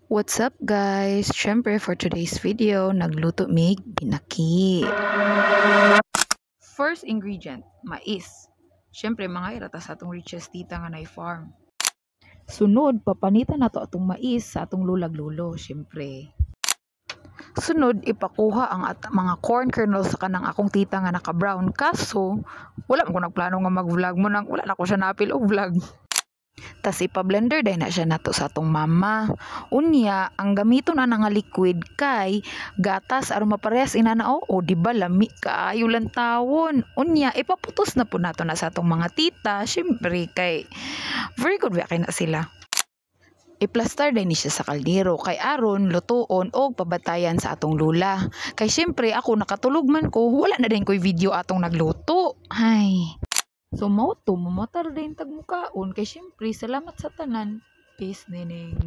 What's up guys? Syempre for today's video, nagluto mig binaki. First ingredient, mais. Syempre mga irata sa atong richest tita nga nay farm. Sunod, papanitan nato atong mais sa atong lulag-lulo, syempre. Sunod, ipakuha ang mga corn kernels sa kanang akong tita nga naka-brown. Kaso, wala ko nagplano nga mag-vlog mo nang wala na ko siya napil og vlog. Tas ipa-blender day na siya nato sa atong mama. Unya, ang gamiton na nga liquid kay gatas aron maparehas inanao o di ba lami kaayo lang tawon. Unya, ipaputos na po nato na sa atong mga tita, syempre kay very good kay na sila. Iplastar din ni siya sa kaldero kay aron lutuon o pabatayan sa atong lula. Kay syempre ako nakatulog man ko, wala na din ko'y video atong nagluto. Ay. So mao to, mamatar din tagmukaon kay syempre salamat sa tanan. Peace nining.